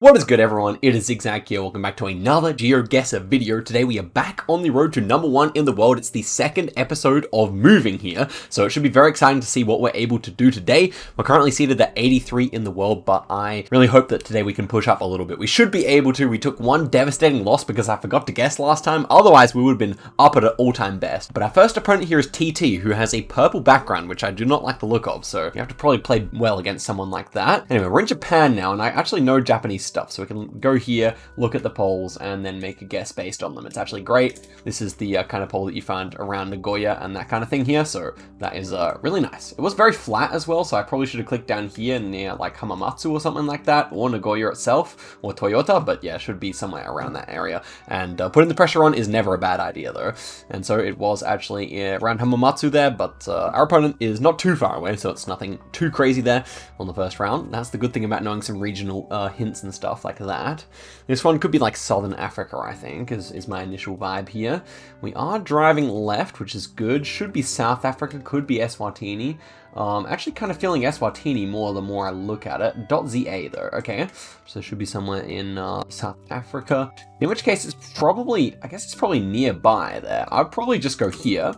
What is good, everyone? It is Zigzag here. Welcome back to another Geoguessr video. Today we are back on the road to #1 in the world. It's the second episode of Moving here, so it should be very exciting to see what we're able to do today. We're currently seated at 83 in the world, but I really hope that today we can push up a little bit. We should be able to. We took one devastating loss because I forgot to guess last time. Otherwise, we would have been up at an all-time best. But our first opponent here is TT, who has a purple background, which I do not like the look of, so you have to probably play well against someone like that. Anyway, we're in Japan now, and I actually know Japanese stuff, so we can go here, look at the polls, and then make a guess based on them. It's actually great. This is the kind of poll that you find around Nagoya and that kind of thing here, so that is really nice. It was very flat as well, so I probably should have clicked down here near like Hamamatsu or something like that, or Nagoya itself, or Toyota, but yeah, it should be somewhere around that area. And putting the pressure on is never a bad idea though, and so it was actually around Hamamatsu there, but our opponent is not too far away, so it's nothing too crazy there on the first round. That's the good thing about knowing some regional hints and stuff like that. This one could be like Southern Africa, I think, is my initial vibe here. We are driving left, which is good. Should be South Africa, could be Eswatini. Actually kind of feeling Eswatini more the more I look at it. .za though, okay. So it should be somewhere in South Africa. In which case it's probably, I guess it's probably nearby there. I'd probably just go here.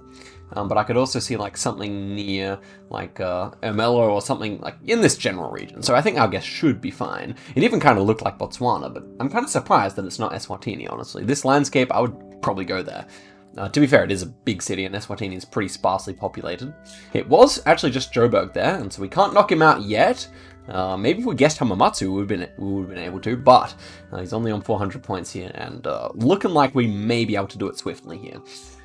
But I could also see like something near like Ermelo or something like in this general region. So I think our guess should be fine. It even kind of looked like Botswana, but I'm kind of surprised that it's not Eswatini, honestly. This landscape, I would probably go there. To be fair, it is a big city and Eswatini is pretty sparsely populated. It was actually just Joburg there, and so we can't knock him out yet. Maybe if we guessed Hamamatsu, we would have been able to, but he's only on 400 points here, and looking like we may be able to do it swiftly here.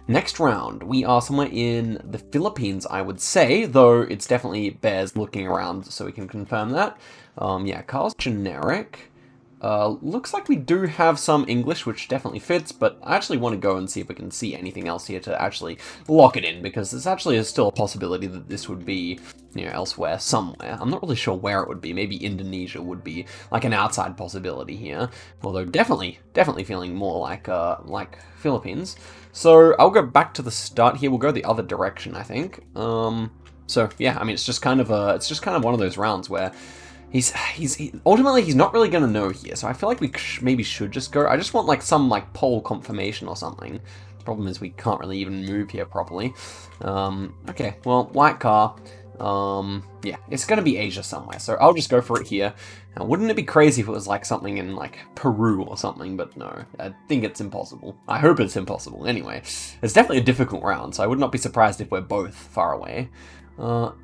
Next round, we are somewhere in the Philippines, I would say, though it's definitely bears looking around, so we can confirm that. Yeah, car's generic. Looks like we do have some English, which definitely fits, but I actually want to go and see if we can see anything else here to actually lock it in, because there's actually still a possibility that this would be, you know, elsewhere, somewhere. I'm not really sure where it would be. Maybe Indonesia would be like an outside possibility here, although definitely feeling more like Philippines. So I'll go back to the start here. We'll go the other direction, I think. So yeah, I mean, it's just kind of one of those rounds where ultimately he's not really gonna know here, so I feel like we maybe should just go. I just want like some like poll confirmation or something. The problem is we can't really even move here properly. Okay, well, white car. Yeah, it's gonna be Asia somewhere, so I'll just go for it here. Now, wouldn't it be crazy if it was like something in like Peru or something? But no, I think it's impossible. I hope it's impossible. Anyway, it's definitely a difficult round, so I would not be surprised if we're both far away.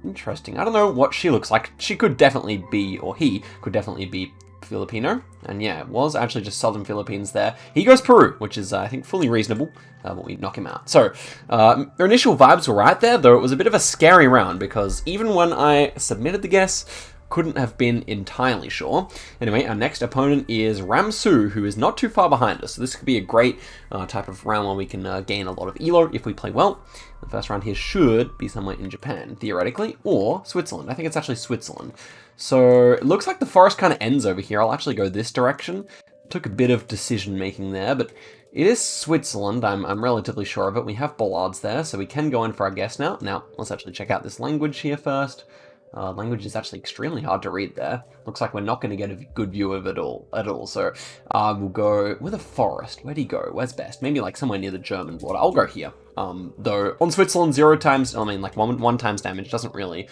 Interesting. I don't know what she looks like. She could definitely be, or he could definitely be Filipino. And yeah, it was actually just Southern Philippines there. He goes Peru, which is, I think, fully reasonable, but we knock him out. So, their initial vibes were right there, though it was a bit of a scary round, because even when I submitted the guess, couldn't have been entirely sure. Anyway, our next opponent is Ramsu, who is not too far behind us. So this could be a great type of round where we can gain a lot of elo if we play well. The first round here should be somewhere in Japan, theoretically, or Switzerland. I think it's actually Switzerland. So it looks like the forest kind of ends over here. I'll actually go this direction. Took a bit of decision making there, but it is Switzerland. I'm relatively sure of it. We have bollards there, so we can go in for our guess now. Now, let's actually check out this language here first. Language is actually extremely hard to read there. Looks like we're not going to get a good view of it at all. So we'll go with a forest. Where'd he go? Where's best? Maybe like somewhere near the German border. I'll go here. Though on Switzerland, 0 times, I mean like one times damage doesn't really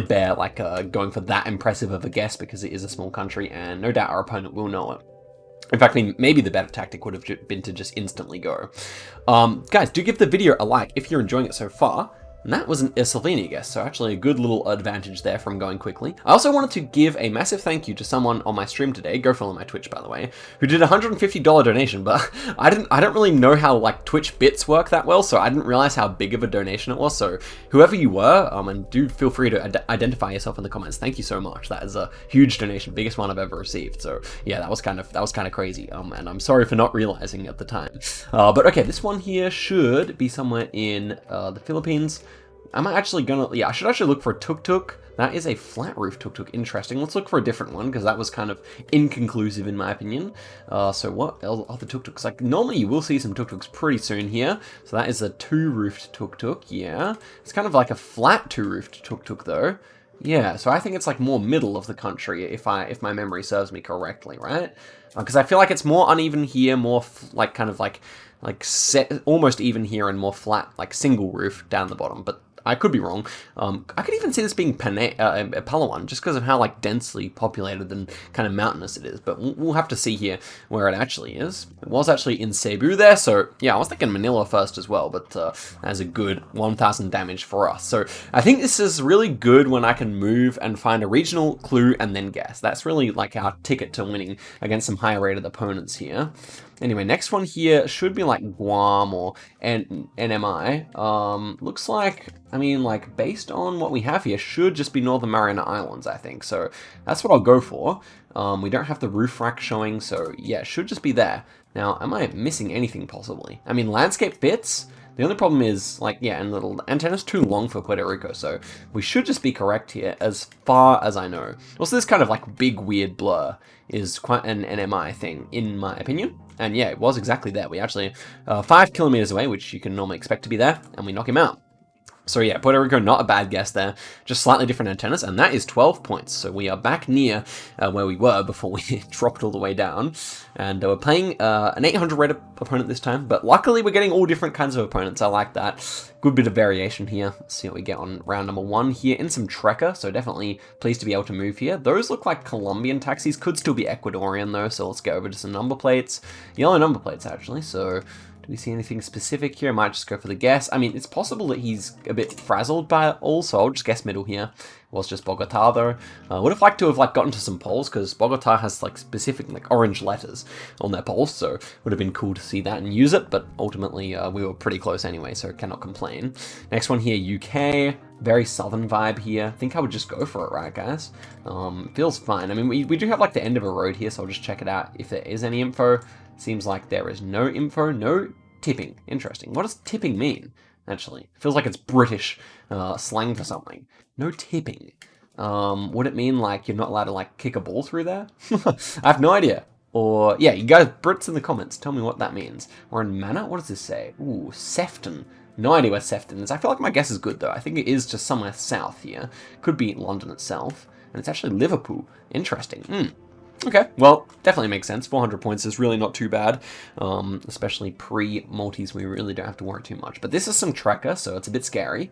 bear like going for that impressive of a guess, because it is a small country, and no doubt our opponent will know it. In fact, maybe the better tactic would have been to just instantly go. Guys, do give the video a like if you're enjoying it so far. And that was a Slovenia guess, so actually a good little advantage there from going quickly. I also wanted to give a massive thank you to someone on my stream today, go follow my Twitch by the way, who did a $150 donation, but I don't really know how like Twitch bits work that well, so I didn't realize how big of a donation it was. So whoever you were, and do feel free to identify yourself in the comments. Thank you so much. That is a huge donation, biggest one I've ever received. So yeah, that was kind of crazy. And I'm sorry for not realizing at the time. But okay, this one here should be somewhere in the Philippines. Am I actually gonna, yeah, I should actually look for a tuk-tuk. That is a flat roof tuk-tuk. Interesting. Let's look for a different one, because that was kind of inconclusive in my opinion. So what other tuk-tuks? Like, normally you will see some tuk-tuks pretty soon here. So that is a 2-roofed tuk-tuk, yeah. It's kind of like a flat 2-roofed tuk-tuk though. Yeah, so I think it's like more middle of the country if my memory serves me correctly, right? Because I feel like it's more uneven here, more like kind of like set almost even here and more flat, like single roof down the bottom. But I could be wrong. I could even see this being Palawan just because of how like densely populated and kind of mountainous it is. But we'll have to see here where it actually is. It was actually in Cebu there, so yeah, I was thinking Manila first as well, but that's a good 1,000 damage for us. So I think this is really good when I can move and find a regional clue and then guess. That's really like our ticket to winning against some higher rated opponents here. Anyway, next one here should be like Guam or NMI. Looks like, I mean, like based on what we have here, should just be Northern Mariana Islands, I think. So that's what I'll go for. We don't have the roof rack showing, so yeah, should just be there. Now, am I missing anything possibly? I mean, landscape fits. The only problem is, like, yeah, and the antenna's too long for Puerto Rico, so we should just be correct here as far as I know. Also, this kind of, like, big, weird blur is quite an NMI thing, in my opinion. And yeah, it was exactly there. We actually, 5 kilometers away, which you can normally expect to be there, and we knock him out. So yeah, Puerto Rico, not a bad guess there. Just slightly different antennas, and that is 12 points. So we are back near where we were before we dropped all the way down. And we're playing an 800 rated opponent this time, but luckily we're getting all different kinds of opponents. I like that. Good bit of variation here. Let's see what we get on round number 1 here in some Trekker, so definitely pleased to be able to move here. Those look like Colombian taxis, could still be Ecuadorian though, so let's go over to some number plates. Yellow number plates actually, so... do we see anything specific here? I might just go for the guess. I mean, it's possible that he's a bit frazzled by it all, so I'll just guess middle here. It was just Bogota, though. Would have liked to have, like, gotten to some poles, because Bogota has, like, specific, like, orange letters on their poles, so would have been cool to see that and use it, but ultimately we were pretty close anyway, so cannot complain. Next one here, UK. Very southern vibe here. I think I would just go for it, right, guys? Feels fine. I mean, we do have, like, the end of a road here, so I'll just check it out if there is any info. Seems like there is no info, no tipping. Interesting. What does tipping mean, actually? It feels like it's British slang for something. No tipping. Would it mean, like, you're not allowed to, like, kick a ball through there? I have no idea. Or, yeah, you guys, Brits in the comments, tell me what that means. Or in manner? What does this say? Ooh, Sefton. No idea where Sefton is. I feel like my guess is good, though. I think it is just somewhere south here. Could be London itself. And it's actually Liverpool. Interesting. Okay, well, definitely makes sense. 400 points is really not too bad, especially pre-multis. We really don't have to worry too much. But this is some Trekker, so it's a bit scary.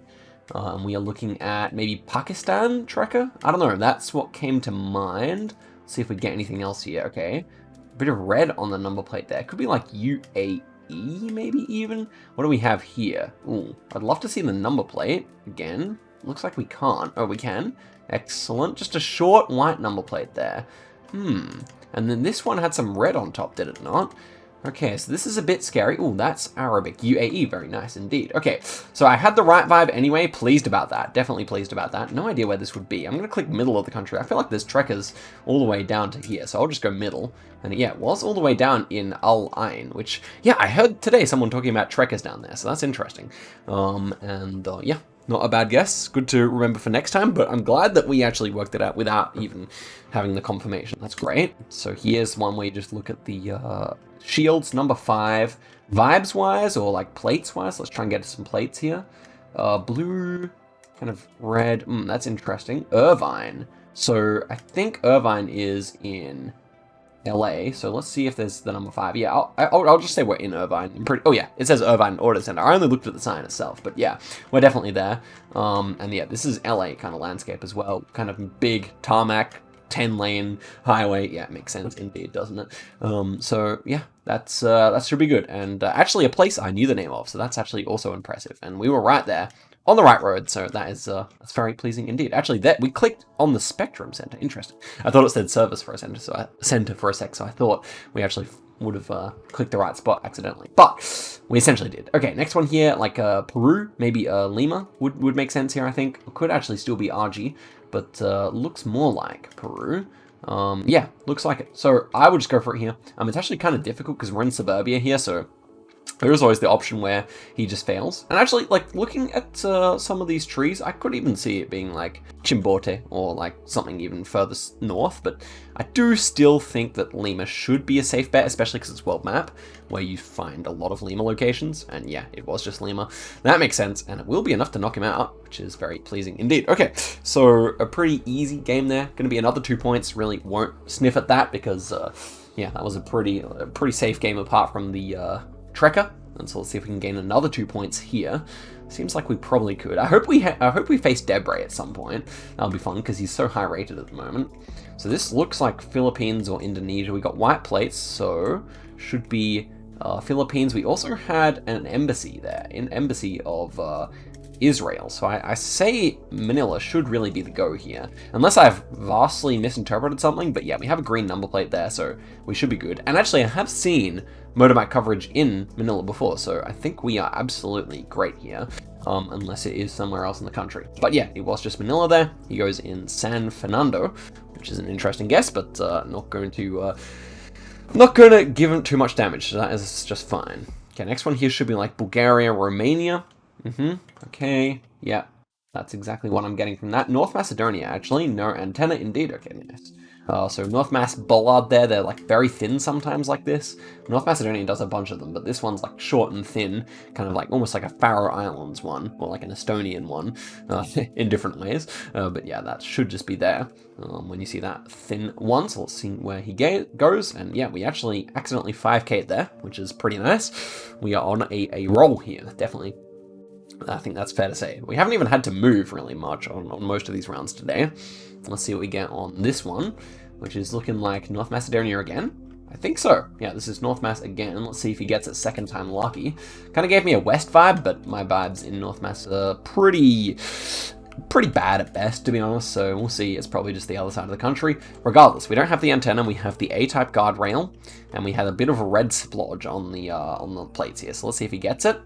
We are looking at maybe Pakistan Trekker? I don't know, that's what came to mind. Let's see if we get anything else here, okay. A bit of red on the number plate there. Could be like UAE, maybe even? What do we have here? Ooh, I'd love to see the number plate again. Looks like we can't. Oh, we can. Excellent. Just a short white number plate there. And then this one had some red on top, did it not? Okay, so this is a bit scary. Ooh, that's Arabic. UAE, very nice indeed. Okay, so I had the right vibe anyway. Pleased about that. Definitely pleased about that. No idea where this would be. I'm going to click middle of the country. I feel like there's Trekkers all the way down to here, so I'll just go middle. And yeah, it was all the way down in Al Ain, which, yeah, I heard today someone talking about Trekkers down there, so that's interesting. Yeah. Not a bad guess. Good to remember for next time, but I'm glad that we actually worked it out without even having the confirmation. That's great. So here's one where you just look at the shields, number 5. Vibes-wise, or like plates-wise, let's try and get some plates here. Blue, kind of red. That's interesting. Irvine. So I think Irvine is in LA, so let's see if there's the number 5. Yeah, I'll just say we're in Irvine. Oh yeah, it says Irvine Auto Center. I only looked at the sign itself, but yeah, we're definitely there. And yeah, this is LA kind of landscape as well. Kind of big tarmac, 10-lane highway. Yeah, it makes sense indeed, doesn't it? So yeah, that should be good. And actually a place I knew the name of, so that's actually also impressive. And we were right there. On the right road, so that is that's very pleasing indeed. Actually, that we clicked on the Spectrum Center. Interesting. I thought it said service for a center, so for a sec. So I thought we actually would have clicked the right spot accidentally, but we essentially did. Okay, next one here, like Peru, maybe Lima would make sense here. I think it could actually still be RG, but looks more like Peru. Yeah, looks like it. So I would just go for it here. It's actually kind of difficult because we're in suburbia here, so There is always the option where he just fails. And actually, like, looking at some of these trees, I could even see it being, like, Chimbote or, like, something even further north. But I do still think that Lima should be a safe bet, especially because it's world map, where you find a lot of Lima locations. And yeah, it was just Lima. That makes sense, and it will be enough to knock him out, which is very pleasing indeed. Okay, so a pretty easy game there. Going to be another 2 points. Really won't sniff at that because, yeah, that was a pretty safe game apart from the... Trekker, and so let's see if we can gain another 2 points here. Seems like we probably could. I hope we face Debray at some point. That'll be fun because he's so high rated at the moment. So this looks like Philippines or Indonesia. We got white plates, so should be Philippines. We also had an embassy there, an embassy of Israel. So I say Manila should really be the go here, unless I've vastly misinterpreted something. But yeah, we have a green number plate there, so we should be good. And actually, I have seen motorbike coverage in Manila before, so I think we are absolutely great here, unless it is somewhere else in the country. But yeah, it was just Manila there. He goes in San Fernando, which is an interesting guess, but not going to give him too much damage, so that is just fine. Okay, next one here should be like Bulgaria, Romania. Okay, yeah, that's exactly what I'm getting from that. North Macedonia, actually, no antenna indeed. Okay, nice. So North Mac bollard there, they're like very thin sometimes like this. North Macedonia does a bunch of them, but this one's like short and thin, kind of like almost like a Faroe Islands one, or like an Estonian one, in different ways. But yeah, that should just be there when you see that thin one. So let's see where he goes. And yeah, we actually accidentally 5k'd there, which is pretty nice. We are on a roll here, definitely. I think that's fair to say. We haven't even had to move really much on most of these rounds today. Let's see what we get on this one, which is looking like North Macedonia again. I think so. Yeah, this is North Mac again. Let's see if he gets it second time lucky. Kind of gave me a west vibe, but my vibes in North Mac are pretty bad at best, to be honest. So we'll see. It's probably just the other side of the country. Regardless, we don't have the antenna. We have the A-type guardrail, and we had a bit of a red splodge on the plates here. So let's see if he gets it.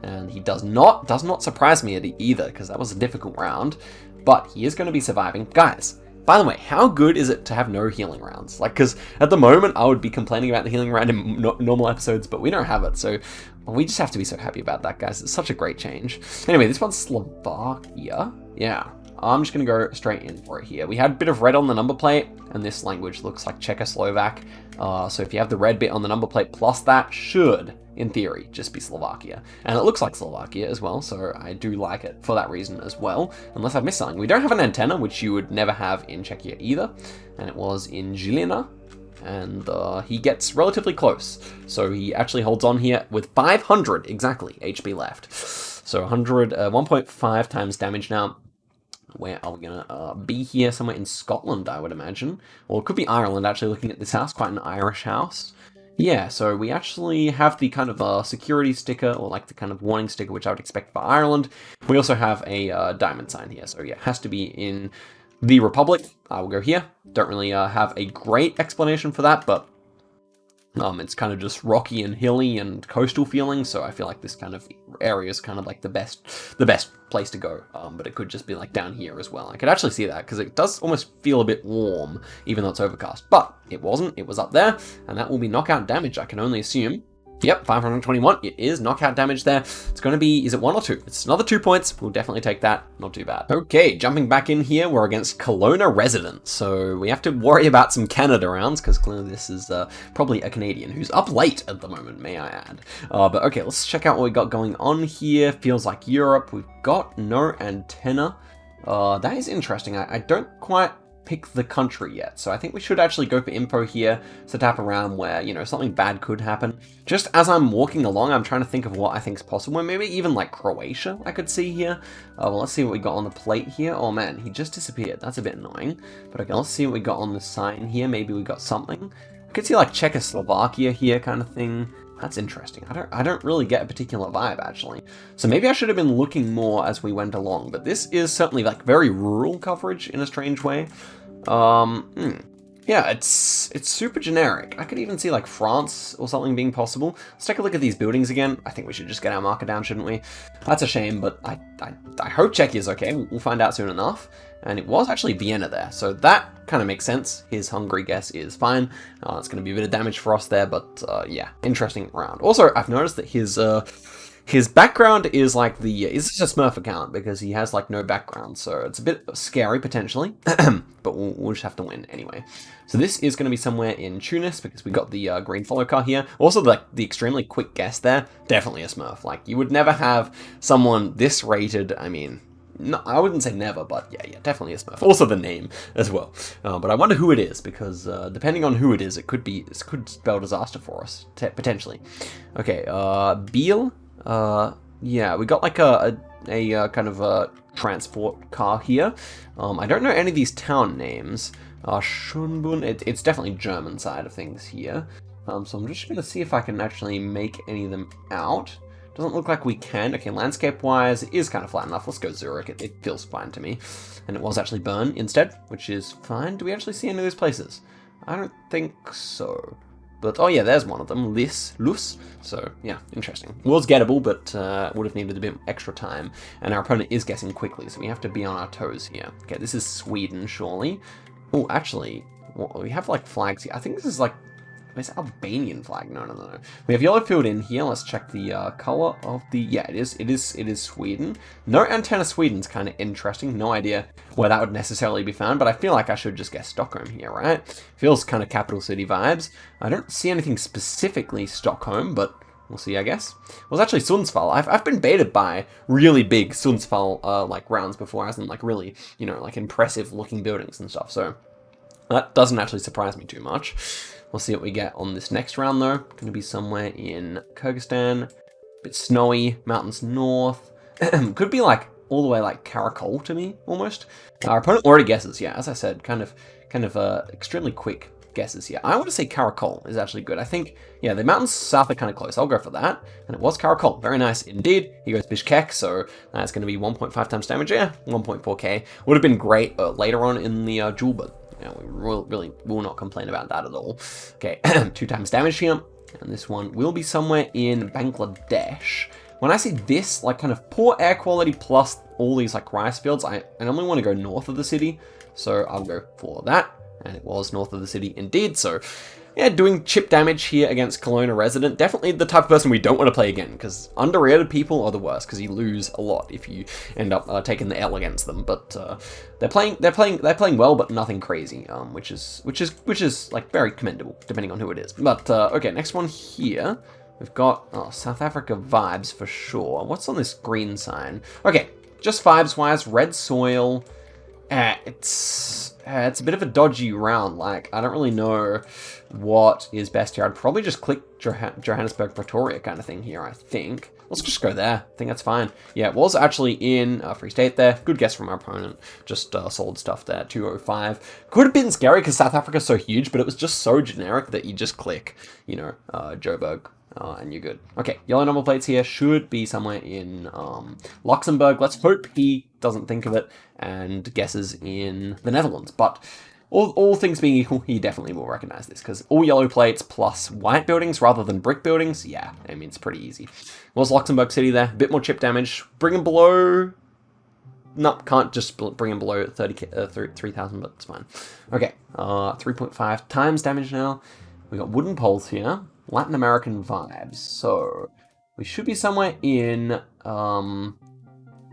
And he does not surprise me at either, because that was a difficult round, but he is going to be surviving. Guys, by the way, how good is it to have no healing rounds? Like, because at the moment, I would be complaining about the healing round in normal episodes, but we don't have it, so we just have to be so happy about that, guys. It's such a great change. Anyway, this one's Slovakia. Yeah, I'm just going to go straight in for it here. We had a bit of red on the number plate, and this language looks like Czechoslovak. So if you have the red bit on the number plate plus that, should, in theory, just be Slovakia. And it looks like Slovakia as well, so I do like it for that reason as well, unless I've missed something. We don't have an antenna, which you would never have in Czechia either, and it was in Žilina, and he gets relatively close. So he actually holds on here with 500, exactly, HP left. So 1.5 times damage now. Where are we gonna be here? Somewhere in Scotland, I would imagine. Or it could be Ireland, actually, looking at this house. Quite an Irish house. Yeah, so we actually have the kind of security sticker, or like the kind of warning sticker, which I would expect for Ireland. We also have a diamond sign here, so yeah, it has to be in the Republic. I will go here. Don't really have a great explanation for that, but it's kind of just rocky and hilly and coastal feeling, so I feel like this kind of area is kind of like the best place to go. But it could just be like down here as well. I could actually see that because it does almost feel a bit warm, even though it's overcast. But it wasn't. It was up there, and that will be knockout damage, I can only assume. Yep, 521. It is knockout damage there. It's going to be, is it 1 or 2? It's another 2 points. We'll definitely take that. Not too bad. Okay, jumping back in here, we're against Kelowna residents. So we have to worry about some Canada rounds, because clearly this is probably a Canadian who's up late at the moment, may I add. But okay, let's check out what we got going on here. Feels like Europe. We've got no antenna. That is interesting. I don't quite pick the country yet, so I think we should actually go for info here to tap around where, you know, something bad could happen. Just as I'm walking along, I'm trying to think of what I think is possible. Maybe even like Croatia I could see here. Well, let's see what we got on the plate here. Oh man, he just disappeared. That's a bit annoying. But okay, let's see what we got on the sign here. Maybe we got something. I could see like Czechoslovakia here kind of thing. That's interesting. I don't really get a particular vibe, actually. So maybe I should have been looking more as we went along, but this is certainly like very rural coverage in a strange way. Yeah, it's super generic. I could even see like France or something being possible. Let's take a look at these buildings again. I think we should just get our marker down, shouldn't we? That's a shame, but I hope Czechia is okay. We'll find out soon enough. and it was actually Vienna there, so that kind of makes sense. His Hungary guess is fine. It's going to be a bit of damage for us there, but yeah, interesting round. Also, I've noticed that his background is like it's just a Smurf account because he has like no background, so it's a bit scary potentially, but we'll just have to win anyway. So this is going to be somewhere in Tunis because we got the green follow car here. Also, like the extremely quick guess there, definitely a Smurf. Like you would never have someone this rated. I mean, no, I wouldn't say never, but yeah, definitely a Smurf. Also the name as well. But I wonder who it is because depending on who it is, it could spell disaster for us potentially. Okay, Beal. Yeah, we got like a kind of a transport car here. I don't know any of these town names. Schönbrunn, it's definitely German side of things here. So I'm just going to see if I can actually make any of them out. Doesn't look like we can. Okay, landscape-wise, it is kind of flat enough. Let's go Zurich. It feels fine to me. And it was actually Bern instead, which is fine. Do we actually see any of those places? I don't think so. But, oh yeah, there's one of them, Lus. So, yeah, interesting. Was gettable, but would have needed a bit extra time. And our opponent is guessing quickly, so we have to be on our toes here. Okay, this is Sweden, surely. Oh, actually, well, we have, like, flags here. I think this is, like, where's Albanian flag? No. We have yellow filled in here. Let's check the color of the... Yeah, it is Sweden. No antenna Sweden's kind of interesting. No idea where that would necessarily be found, but I feel like I should just guess Stockholm here, right? Feels kind of capital city vibes. I don't see anything specifically Stockholm, but we'll see, I guess. Well, it's actually Sundsvall. I've been baited by really big Sundsvall like rounds before, as in like really, you know, like impressive looking buildings and stuff. So that doesn't actually surprise me too much. We'll see what we get on this next round, though. Going to be somewhere in Kyrgyzstan. A bit snowy, mountains north. Could be like all the way like Karakol to me, almost. Our opponent already guesses, yeah, as I said, kind of extremely quick guesses here. I want to say Karakol is actually good. I think, yeah, the mountains south are kind of close. I'll go for that. And it was Karakol. Very nice indeed. He goes Bishkek, so that's going to be 1.5 times damage. Yeah, 1.4k. Would have been great later on in the duel, but you know, we really will not complain about that at all. Okay, 2 times damage here. And this one will be somewhere in Bangladesh. When I see this, like kind of poor air quality plus all these like rice fields, I normally want to go north of the city. So I'll go for that. And it was north of the city indeed. So yeah, doing chip damage here against Kelowna resident. Definitely the type of person we don't want to play again, because underrated people are the worst, because you lose a lot if you end up taking the L against them. But they're playing well, but nothing crazy, which is like very commendable, depending on who it is. But okay, next one here. We've got South Africa vibes for sure. What's on this green sign? Okay, just vibes-wise, red soil. It's a bit of a dodgy round. Like, I don't really know what is best here. I'd probably just click Johannesburg, Pretoria kind of thing here, I think. Let's just go there. I think that's fine. Yeah, it was actually in Free State there. Good guess from our opponent. Just solid stuff there. 205. Could have been scary because South Africa's so huge, but it was just so generic that you just click, you know, Joburg. And you're good. Okay, yellow number plates here should be somewhere in Luxembourg. Let's hope he doesn't think of it and guesses in the Netherlands. But all things being equal, he definitely will recognize this, because all yellow plates plus white buildings rather than brick buildings, yeah, I mean, it's pretty easy. Was Luxembourg City there? A bit more chip damage. Bring him below... No, can't just bring him below 3,000, but it's fine. Okay, 3.5 times damage now. We got wooden poles here. Latin American vibes. So we should be somewhere in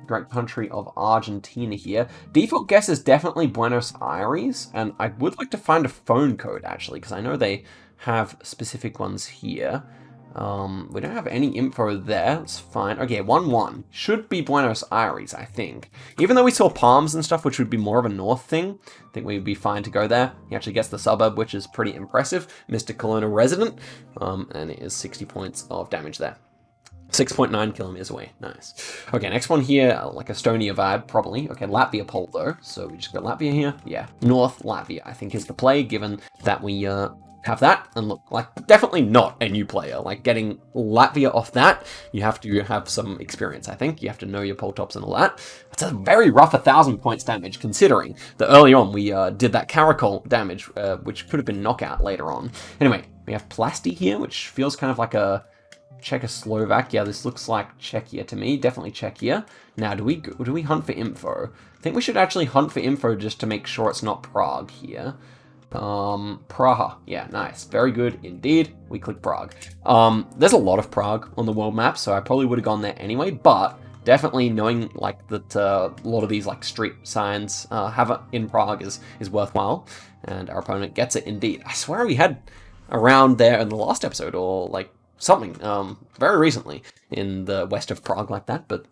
great country of Argentina here. Default guess is definitely Buenos Aires, and I would like to find a phone code actually, because I know they have specific ones here. We don't have any info there. It's fine. Okay, 1-1 should be Buenos Aires, I think. Even though we saw palms and stuff, which would be more of a north thing, I think we'd be fine to go there. He actually gets the suburb, which is pretty impressive. Mr. Kelowna resident, and it is 60 points of damage there. 6.9 kilometers away. Nice. Okay, next one here, like Estonia vibe, probably. Okay, Latvia pole though, so we just go Latvia here. Yeah, North Latvia, I think is the play, given that we have that. And look, like, definitely not a new player. Like, getting Latvia off that, you have to have some experience, I think. You have to know your pole tops and all that. It's a very rough 1,000 points damage, considering that early on we did that Karakol damage, which could have been knockout later on. Anyway, we have Plasti here, which feels kind of like a Czechoslovak. Yeah, this looks like Czechia to me. Definitely Czechia. Now, do we hunt for info? I think we should actually hunt for info just to make sure it's not Prague here. Praha. Yeah, nice. Very good indeed. We click Prague. There's a lot of Prague on the world map, so I probably would have gone there anyway, but definitely knowing like that a lot of these like street signs have it in Prague is worthwhile, and our opponent gets it indeed. I swear we had around there in the last episode or like something very recently in the west of Prague like that, but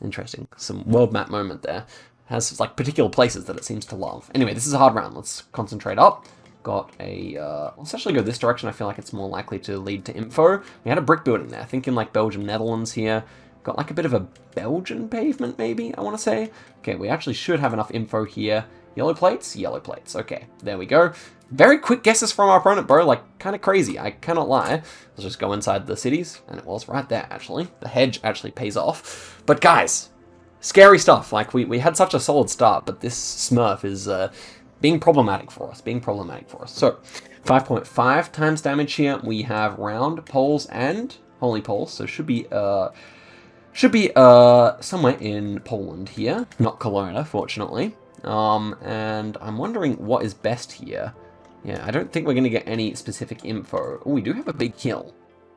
interesting. Some world map moment there. Has like particular places that it seems to love. Anyway, this is a hard round. Let's concentrate up. Got a, let's actually go this direction. I feel like it's more likely to lead to info. We had a brick building there. Thinking like Belgium, Netherlands here. Got like a bit of a Belgian pavement maybe, I want to say. Okay, we actually should have enough info here. Yellow plates? Yellow plates. Okay, there we go. Very quick guesses from our opponent, bro. Like, kind of crazy. I cannot lie. Let's just go inside the cities. And it was right there, actually. The hedge actually pays off. But guys, scary stuff. Like, we had such a solid start, but this Smurf is being problematic for us. So, 5.5 times damage here. We have round, poles, and holy poles. So, should be somewhere in Poland here. Not Kelowna, fortunately. And I'm wondering what is best here. Yeah, I don't think we're going to get any specific info. Oh, we do have a big hill.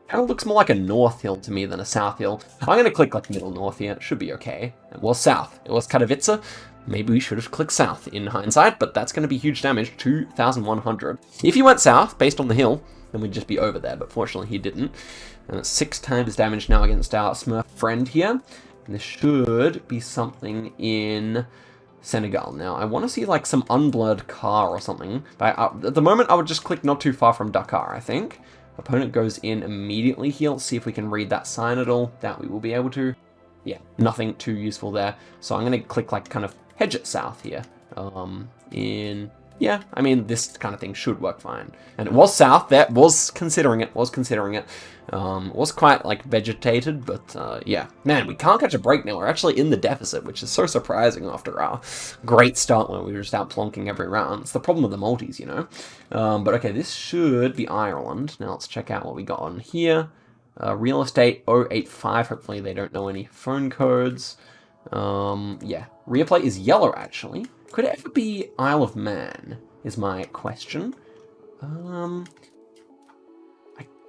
Kind of looks more like a north hill to me than a south hill. I'm going to click like middle north here. It should be okay. It was south. It was Katowice. Maybe we should have clicked south in hindsight, but that's going to be huge damage, 2,100. If he went south, based on the hill, then we'd just be over there, but fortunately he didn't. And it's 6 times damage now against our Smurf friend here. And this should be something in Senegal. Now, I want to see like some unblurred car or something. But at the moment, I would just click not too far from Dakar, I think. Opponent goes in immediately here. Let's see if we can read that sign at all. That we will be able to. Yeah, nothing too useful there. So I'm going to click like kind of hedge it south here. Yeah, I mean, this kind of thing should work fine. And it was south, that was considering it. Was quite, like, vegetated, but, yeah. Man, we can't catch a break now. We're actually in the deficit, which is so surprising after our great start when we were just out plonking every round. It's the problem with the multis, you know? But, okay, this should be Ireland. Now, let's check out what we got on here. Real estate 085. Hopefully they don't know any phone codes. Yeah. Rear plate is yellow, actually. Could it ever be Isle of Man, is my question.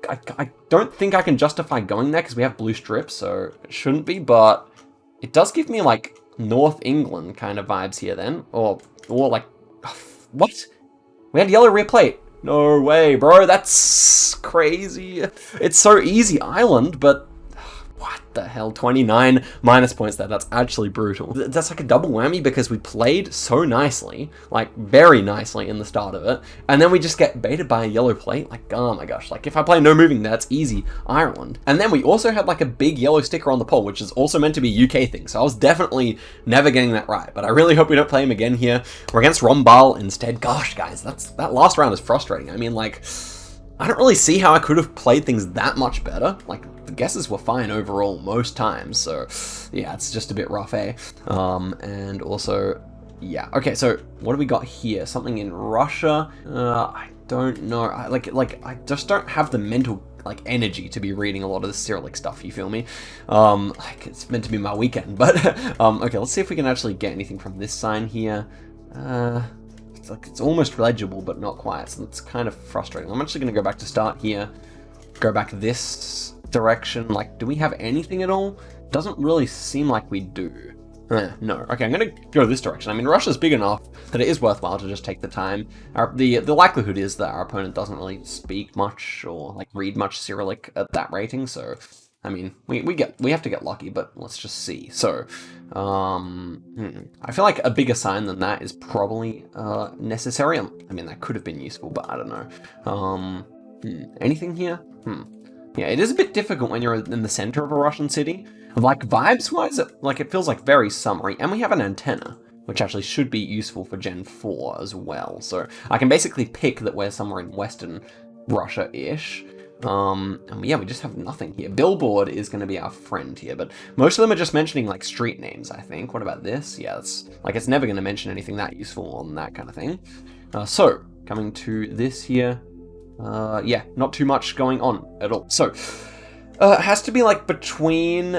I don't think I can justify going there because we have blue strips, so it shouldn't be, but it does give me, like, North England kind of vibes here then. Or like, what? We had yellow rear plate. No way, bro, that's crazy. It's so easy Island, but what the hell, 29 minus points there. That's actually brutal. That's like a double whammy because we played so nicely, like very nicely in the start of it, and then we just get baited by a yellow plate. Like, oh my gosh, like if I play no moving, that's easy Ireland. And then we also had like a big yellow sticker on the pole, which is also meant to be a UK thing, so I was definitely never getting that right, but I really hope we don't play him again here. We're against Rombal instead. Gosh, guys, that last round is frustrating. I mean, like, I don't really see how I could have played things that much better. Like, the guesses were fine overall most times, so yeah, it's just a bit rough, eh? And also, yeah. Okay, so what do we got here? Something in Russia? I don't know. I just don't have the mental like energy to be reading a lot of this Cyrillic stuff, you feel me? Like it's meant to be my weekend, but okay, let's see if we can actually get anything from this sign here. It's almost legible, but not quite, so it's kind of frustrating. I'm actually going to go back to start here, go back this direction. Like, do we have anything at all? Doesn't really seem like we do. No. Okay, I'm going to go this direction. I mean, Russia's big enough that it is worthwhile to just take the time. The likelihood is that our opponent doesn't really speak much or, like, read much Cyrillic at that rating, so I mean, we have to get lucky, but let's just see. So, I feel like a bigger sign than that is probably necessary. I mean, that could have been useful, but I don't know. Anything here? Yeah, it is a bit difficult when you're in the center of a Russian city. Like, vibes-wise, it feels like very summery, and we have an antenna, which actually should be useful for Gen 4 as well. So I can basically pick that we're somewhere in Western Russia-ish. And yeah, we just have nothing here. Billboard is going to be our friend here, but most of them are just mentioning, like, street names, I think. What about this? Yeah, it's never going to mention anything that useful on that kind of thing. So, coming to this here. Yeah, not too much going on at all. So, It has to be like between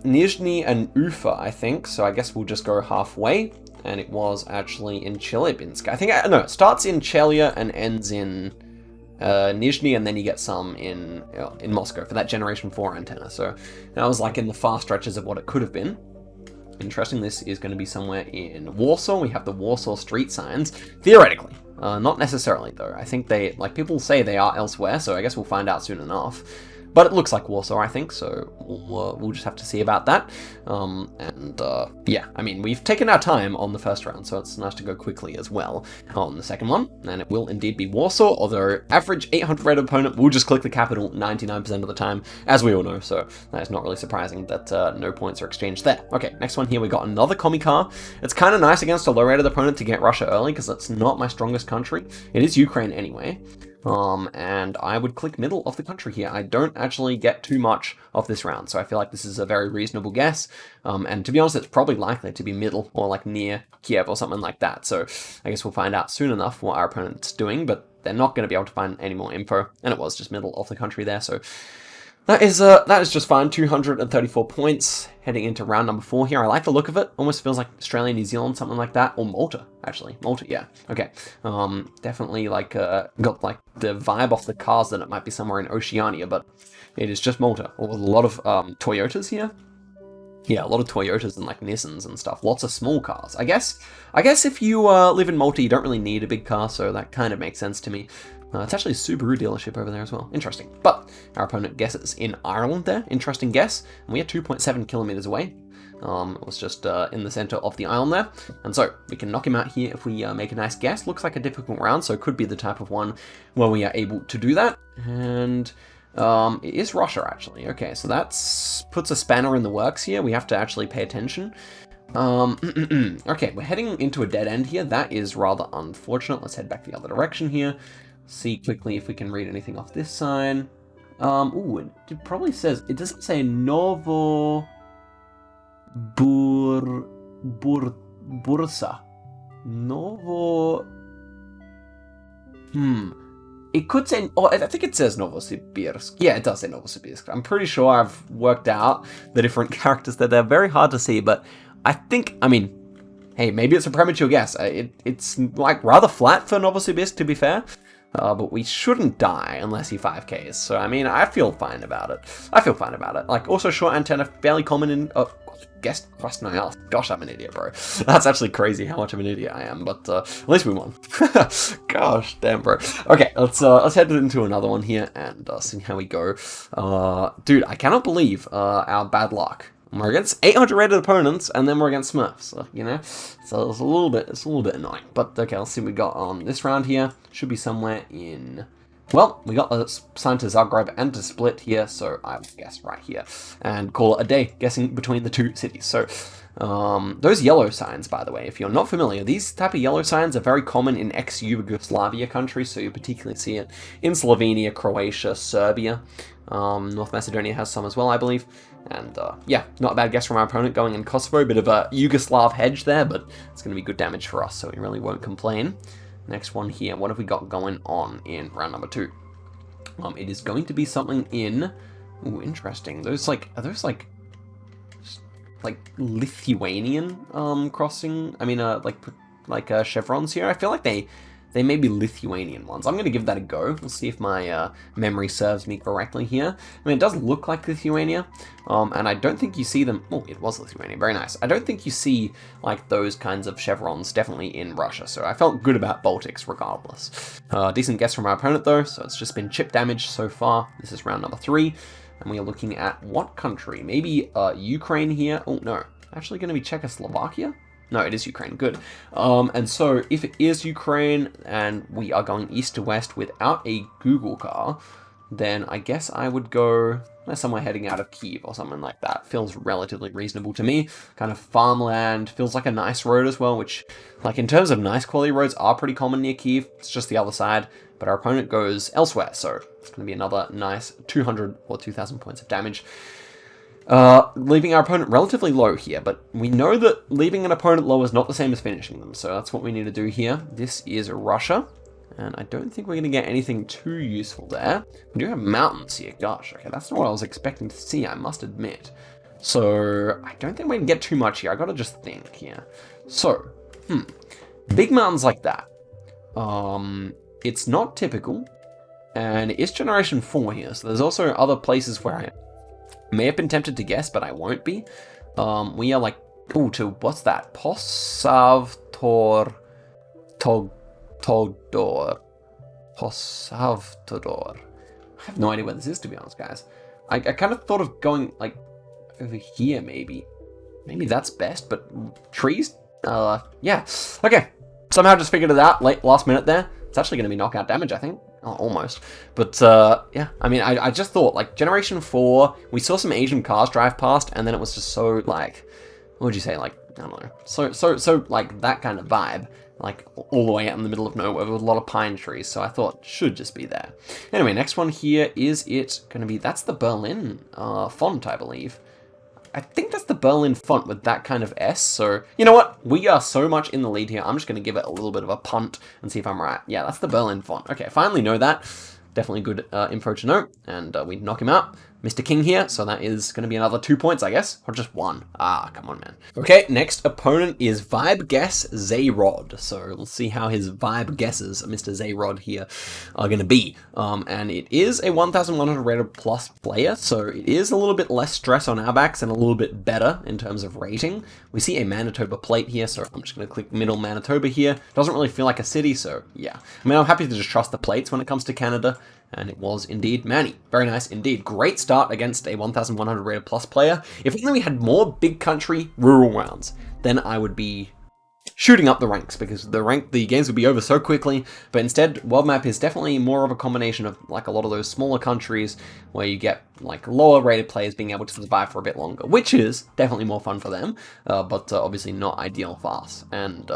Nizhny and Ufa, I think. So I guess we'll just go halfway. And it was actually in Chelyabinsk. I think, no, it starts in Chelia and ends in Nizhny, and then you get some in Moscow for that Generation 4 antenna. So that was like in the far stretches of what it could have been. Interesting, this is going to be somewhere in Warsaw. We have the Warsaw street signs, theoretically. Not necessarily, though. I think they, like people say they are elsewhere, so I guess we'll find out soon enough. But it looks like Warsaw, I think, so we'll just have to see about that. Yeah, I mean, we've taken our time on the first round, so it's nice to go quickly as well on the second one. And it will indeed be Warsaw, although average 800 red opponent will just click the capital 99% of the time, as we all know, so that is not really surprising that no points are exchanged there. Okay, next one here, we got another commie car. It's kind of nice against a low-rated opponent to get Russia early, because it's not my strongest country. It is Ukraine anyway. And I would click middle of the country here. I don't actually get too much of this round, so I feel like this is a very reasonable guess. And to be honest, it's probably likely to be middle or like near Kiev or something like that. So I guess we'll find out soon enough what our opponent's doing, but they're not going to be able to find any more info. And it was just middle of the country there, so that is just fine. 234 points heading into round number 4 here. I like the look of it. Almost feels like Australia, New Zealand, something like that, or Malta actually. Malta, yeah. Okay. Definitely like got like the vibe off the cars that it might be somewhere in Oceania, but it is just Malta. With a lot of Toyotas here. Yeah, a lot of Toyotas and like Nissans and stuff. Lots of small cars. I guess if you live in Malta, you don't really need a big car, so that kind of makes sense to me. It's actually a Subaru dealership over there as well. Interesting. But our opponent guesses in Ireland there. Interesting guess. And we are 2.7 kilometers away. It was just in the center of the island there. And so we can knock him out here if we make a nice guess. Looks like a difficult round, so it could be the type of one where we are able to do that. And it is Russia, actually. Okay, so that puts a spanner in the works here. We have to actually pay attention. Okay, we're heading into a dead end here. That is rather unfortunate. Let's head back the other direction here. See quickly if we can read anything off this sign. Ooh, it probably says, it doesn't say Novo Bursa. Novo... It could say, oh, I think it says Novosibirsk. Yeah, it does say Novosibirsk. I'm pretty sure I've worked out the different characters there. They're very hard to see, but I think, I mean, hey, maybe it's a premature guess. It's like rather flat for Novosibirsk, to be fair. But we shouldn't die unless he 5Ks. So, I mean, I feel fine about it. Like, also short antenna, fairly common in... guess Krasnoyarsk. Gosh, I'm an idiot, bro. That's actually crazy how much of an idiot I am, but at least we won. Gosh, damn, bro. Okay, let's head into another one here and see how we go. Dude, I cannot believe our bad luck. We're against 800 rated opponents, and then we're against Smurfs, so, you know? So it's a little bit annoying. But, okay, let's see what we got on this round here. Should be somewhere in... Well, we got the sign to Zagreb and to Split here, so I would guess right here. And call it a day, guessing between the two cities. So, those yellow signs, by the way, if you're not familiar, these type of yellow signs are very common in ex-Yugoslavia countries, so you particularly see it in Slovenia, Croatia, Serbia. North Macedonia has some as well, I believe. And, yeah, not a bad guess from our opponent going in Kosovo. Bit of a Yugoslav hedge there, but it's going to be good damage for us, so we really won't complain. Next one here, what have we got going on in round number 2? It is going to be something in... Ooh, interesting. Those, like... Are those, like Lithuanian, crossing? I mean, like chevrons here? I feel like they may be Lithuanian ones. I'm going to give that a go. We'll see if my memory serves me correctly here. I mean, it does look like Lithuania, and I don't think you see them... Oh, it was Lithuania. Very nice. I don't think you see, like, those kinds of chevrons definitely in Russia, so I felt good about Baltics regardless. Decent guess from our opponent, though, so it's just been chip damage so far. This is round number 3, and we are looking at what country? Maybe Ukraine here? Oh, no. Actually going to be Czechoslovakia? No, it is Ukraine. Good. And so if it is Ukraine and we are going east to west without a Google car, then I guess I would go somewhere heading out of Kyiv or something like that. Feels relatively reasonable to me. Kind of farmland. Feels like a nice road as well, which, like, in terms of nice quality roads, are pretty common near Kyiv. It's just the other side. But our opponent goes elsewhere, so it's going to be another nice 200 or 2,000 points of damage. Leaving our opponent relatively low here, but we know that leaving an opponent low is not the same as finishing them, so that's what we need to do here. This is Russia, And I don't think we're going to get anything too useful there. We do have mountains here. Gosh, okay, that's not what I was expecting to see, I must admit. So, I don't think we can get too much here. I gotta just think here. So, big mountains like that. It's not typical. And it's Generation 4 here. So there's also other places where I may have been tempted to guess, but I won't be. We are like, what's that? Posavtor Togdor. Posavtodor. I have no idea where this is, to be honest, guys. I kind of thought of going, like, over here, maybe. Maybe that's best, but trees? Yeah. Okay. Somehow just figured it out last minute there. It's actually going to be knockout damage, I think. Oh, almost. But, yeah. I mean, I just thought, like, Generation 4, we saw some Asian cars drive past, and then it was just so, like, what would you say? Like, I don't know. So, like, that kind of vibe. Like, all the way out in the middle of nowhere with a lot of pine trees, so I thought should just be there. Anyway, next one here, is it going to be, that's the Berlin font, I believe. I think that's the Berlin font with that kind of S, so, you know what? We are so much in the lead here, I'm just going to give it a little bit of a punt and see if I'm right. Yeah, that's the Berlin font. Okay, finally know that. Definitely good info to know, and we knock him out. Mr. King here, so that is going to be another 2 points, I guess, or just 1. Ah, come on, man. Okay, next opponent is Vibe Guess Zayrod. So let's see how his Vibe Guesses, Mr. Zayrod here, are going to be. And it is a 1,100 rated plus player, so it is a little bit less stress on our backs and a little bit better in terms of rating. We see a Manitoba plate here, so I'm just going to click middle Manitoba here. Doesn't really feel like a city, so yeah. I mean, I'm happy to just trust the plates when it comes to Canada. And it was indeed Manny. Very nice indeed. Great start against a 1,100 rated plus player. If only we had more big country rural rounds, then I would be shooting up the ranks, because the games would be over so quickly. But instead, World Map is definitely more of a combination of like a lot of those smaller countries where you get like lower rated players being able to survive for a bit longer, which is definitely more fun for them, but obviously not ideal for us. And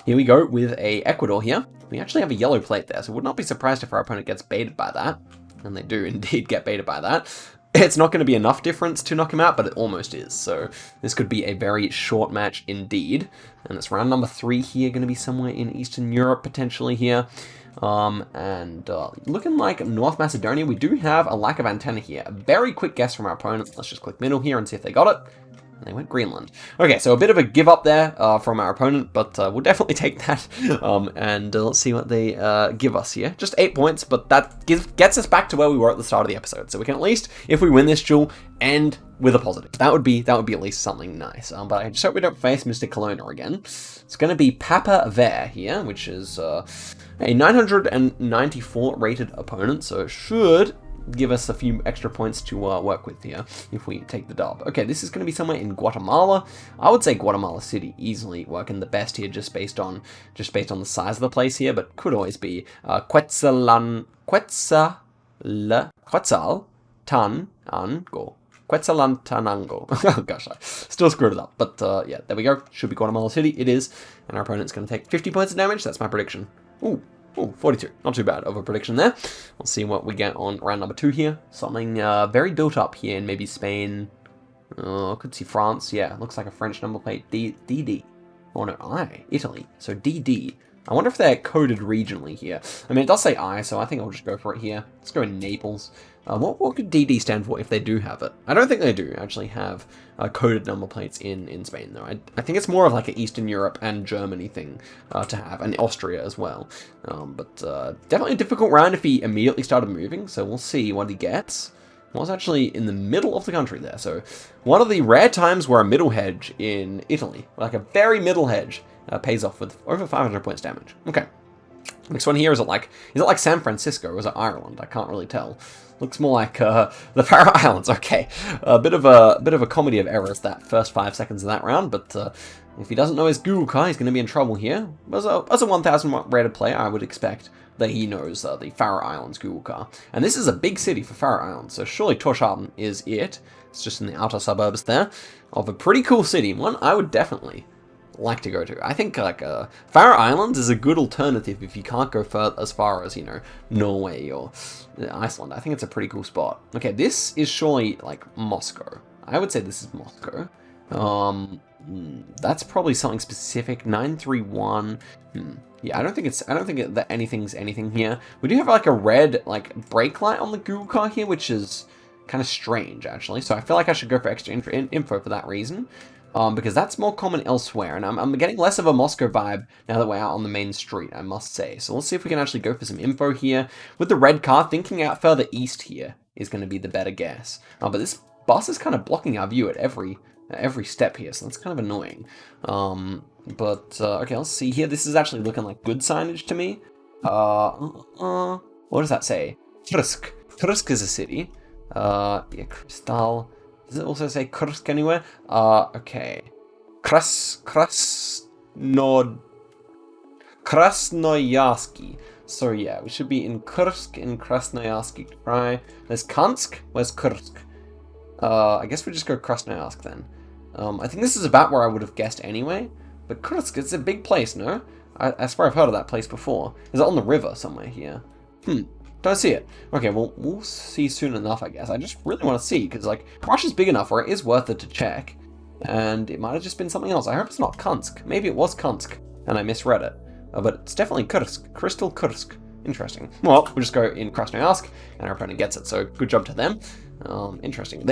here we go with a Ecuador here. We actually have a yellow plate there, so would not be surprised if our opponent gets baited by that. And they do indeed get baited by that. It's not going to be enough difference to knock him out, but it almost is. So this could be a very short match indeed. And it's round number 3 here, going to be somewhere in Eastern Europe potentially here. Looking like North Macedonia, we do have a lack of antenna here. A very quick guess from our opponent. Let's just click middle here and see if they got it. And they went Greenland. Okay, so a bit of a give up there from our opponent, but we'll definitely take that. Let's see what they give us here. Just 8 points, but that gets us back to where we were at the start of the episode. So we can at least, if we win this duel, end with a positive. That would be at least something nice. But I just hope we don't face Mr. Kelowna again. It's going to be Papa Ver here, which is a 994 rated opponent, so it should give us a few extra points to work with here if we take the dub. Okay, this is going to be somewhere in Guatemala. I would say Guatemala City easily working the best here, just based on the size of the place here, but could always be Quetzaltenango. Quetzaltenango. Oh gosh, I still screwed it up. But yeah, there we go. Should be Guatemala City. It is, and our opponent's going to take 50 points of damage. That's my prediction. Ooh, 42. Not too bad of a prediction there. We'll see what we get on round number 2 here. Something very built up here in maybe Spain. Could see France. Yeah, looks like a French number plate. DD. Oh no, I. Italy. So DD. I wonder if they're coded regionally here. I mean, it does say I, so I think I'll just go for it here. Let's go in Naples. What could DD stand for if they do have it? I don't think they do actually have coded number plates in Spain, though. I think it's more of like an Eastern Europe and Germany thing to have, and Austria as well. Definitely a difficult round if he immediately started moving, so we'll see what he gets. Was actually in the middle of the country there, so one of the rare times where a middle hedge in Italy, like a very middle hedge, pays off with over 500 points damage. Okay. Next one here, is it like San Francisco or is it Ireland? I can't really tell. Looks more like the Faroe Islands. Okay, a bit of a comedy of errors that first 5 seconds of that round, but if he doesn't know his Google car, he's going to be in trouble here. As a 1,000 rated player, I would expect that he knows the Faroe Islands Google car. And this is a big city for Faroe Islands, so surely Tórshavn is it. It's just in the outer suburbs there of a pretty cool city, one I would definitely like to go to. I think like Faroe Islands is a good alternative if you can't go as far as, you know, Norway or Iceland. I think it's a pretty cool spot. Okay, this is surely like Moscow. I would say this is Moscow. That's probably something specific. 931. Yeah, I don't think that anything's anything here. We do have like a red like brake light on the Google car here, which is kind of strange actually. So I feel like I should go for extra info for that reason. Because that's more common elsewhere, and I'm getting less of a Moscow vibe now that we're out on the main street, I must say. So let's see if we can actually go for some info here. With the red car, thinking out further east here is going to be the better guess. But this bus is kind of blocking our view at every step here, so that's kind of annoying. Okay, let's see here. This is actually looking like good signage to me. What does that say? Kursk. Kursk is a city. Yeah, Crystal. Does it also say Kursk anywhere? Okay. Krasnoyarsky. So yeah, we should be in Kursk, in Krasnoyarsky Krai. There's Kansk. Where's Kursk? I guess we just go Krasnoyarsk then. I think this is about where I would have guessed anyway. But Kursk, it's a big place, no? I swear I've heard of that place before. Is it on the river somewhere here? Don't see it. Okay, well, we'll see soon enough, I guess. I just really want to see, because, like, Russia's big enough where it is worth it to check. And it might have just been something else. I hope it's not Kansk. Maybe it was Kansk, and I misread it. But it's definitely Kursk. Crystal Kursk. Interesting. Well, we'll just go in Krasnoyarsk, and our opponent gets it, so good job to them. Interesting.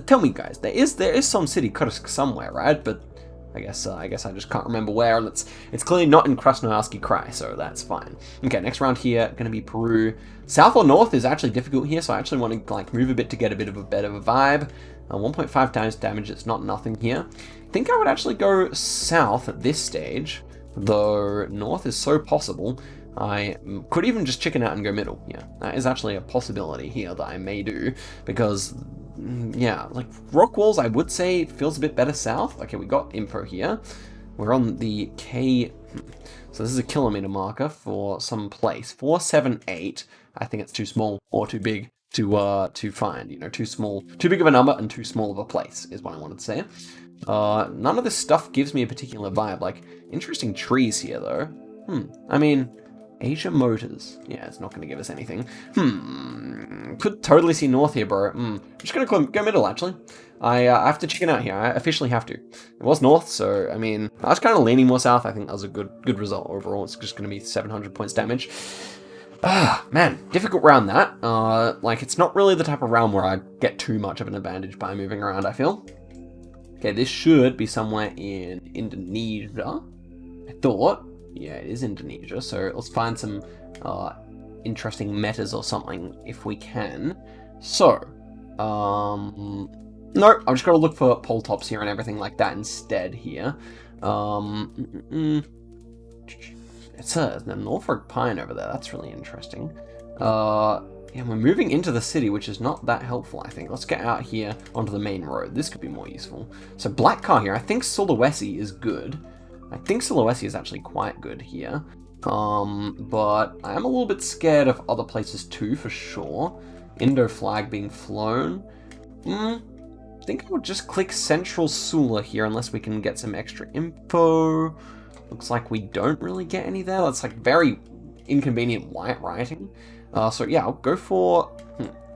Tell me, guys, there is some city Kursk somewhere, right? But I guess I just can't remember where, and it's clearly not in Krasnoyarsky Krai, so that's fine. Okay, next round here, gonna be Peru. South or north is actually difficult here, so I actually want to like move a bit to get a bit of a better vibe. 1.5 times damage, it's not nothing here. I think I would actually go south at this stage, though north is so possible. I could even just chicken out and go middle. Yeah, that is actually a possibility here that I may do, because yeah, like rock walls, I would say feels a bit better south. Okay, we got info here. We're on the K, so this is a kilometer marker for some place. 478. I think it's too small or too big to find. You know, too small, too big of a number and too small of a place is what I wanted to say. None of this stuff gives me a particular vibe. Like interesting trees here though. I mean, Asia Motors. Yeah, it's not going to give us anything. Could totally see north here, bro. I'm just going to go middle, actually. I have to chicken out here. I officially have to. It was north, so, I mean, I was kind of leaning more south. I think that was a good result overall. It's just going to be 700 points damage. Man, difficult round that. Like, it's not really the type of round where I get too much of an advantage by moving around, I feel. Okay, this should be somewhere in Indonesia, I thought. Yeah, it is Indonesia, so let's find some interesting metas or something if we can. So, no, I've just got to look for pole tops here and everything like that instead here. It's a Norfolk pine over there, that's really interesting. Yeah, we're moving into the city, which is not that helpful, I think. Let's get out here onto the main road. This could be more useful. So black car here, I think Sulawesi is good. I think Sulawesi is actually quite good here, but I am a little bit scared of other places too, for sure. Indo flag being flown. I think I would just click Central Sula here unless we can get some extra info. Looks like we don't really get any there. That's like very inconvenient white writing. So yeah, I'll go for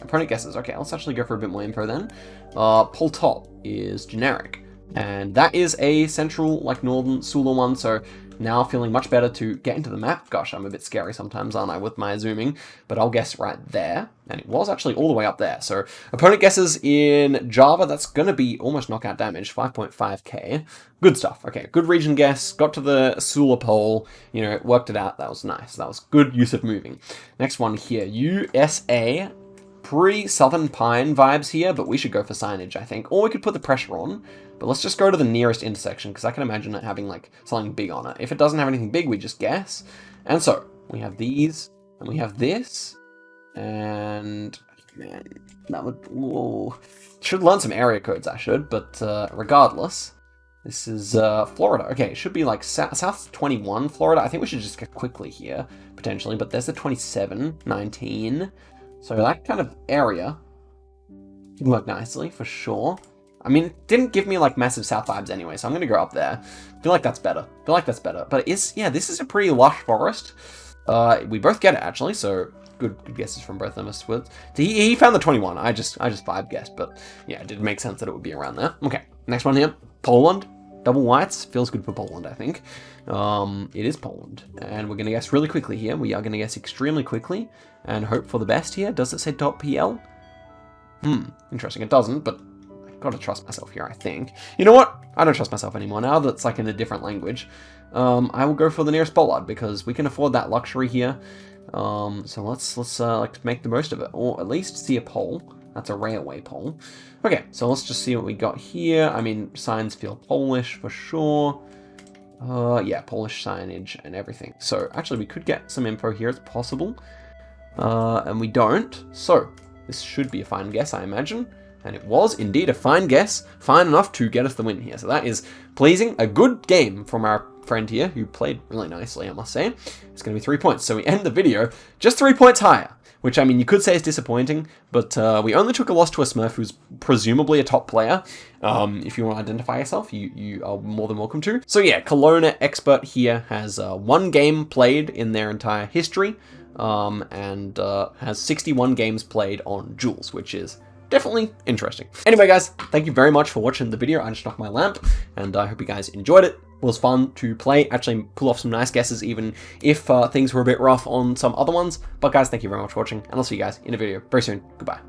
opponent guesses. Okay, let's actually go for a bit more info then. Pole top is generic. And that is a central, like northern Sula one, so now feeling much better to get into the map. Gosh, I'm a bit scary sometimes, aren't I, with my zooming, but I'll guess right there. And it was actually all the way up there. So opponent guesses in Java, that's going to be almost knockout damage, 5.5k. Good stuff. Okay, good region guess, got to the Sula pole, you know, worked it out. That was nice. That was good use of moving. Next one here, USA. Pretty Southern Pine vibes here, but we should go for signage, I think. Or we could put the pressure on, but let's just go to the nearest intersection, because I can imagine it having, like, something big on it. If it doesn't have anything big, we just guess. And so, we have these, and we have this, and, man, that would, whoa. Should learn some area codes, I should, but regardless, this is Florida. Okay, it should be, like, South 21 Florida. I think we should just get quickly here, potentially, but there's the 27, 19... So that kind of area can work nicely, for sure. I mean, it didn't give me, like, massive south vibes anyway, so I'm going to go up there. I feel like that's better. But it is, yeah, this is a pretty lush forest. We both get it, actually, so good guesses from both of us. He found the 21. I just vibe guessed, but yeah, it did make sense that it would be around there. Okay, next one here. Poland. Double whites feels good for Poland, I think. It is Poland. And we're going to guess really quickly here. We are going to guess extremely quickly and hope for the best here. Does it say .pl? Interesting. It doesn't, but I've got to trust myself here, I think. You know what? I don't trust myself anymore now that's like in a different language. I will go for the nearest bollard because we can afford that luxury here. So let's like make the most of it, or at least see a pole. That's a railway pole. Okay, so let's just see what we got here. I mean, signs feel Polish for sure. Yeah, Polish signage and everything. So actually, we could get some info here. It's possible, and we don't. So this should be a fine guess, I imagine. And it was indeed a fine guess, fine enough to get us the win here. So that is pleasing. A good game from our friend here, who played really nicely, I must say. It's going to be 3 points. So we end the video just 3 points higher, which, I mean, you could say is disappointing, but we only took a loss to a Smurf who's presumably a top player. If you want to identify yourself, you are more than welcome to. So yeah, Kelowna Expert here has 1 game played in their entire history, and has 61 games played on duels, which is definitely interesting. Anyway, guys, thank you very much for watching the video. I just knocked my lamp, and I hope you guys enjoyed it. It was fun to play, actually pull off some nice guesses, even if things were a bit rough on some other ones. But guys, thank you very much for watching, and I'll see you guys in a video very soon. Goodbye.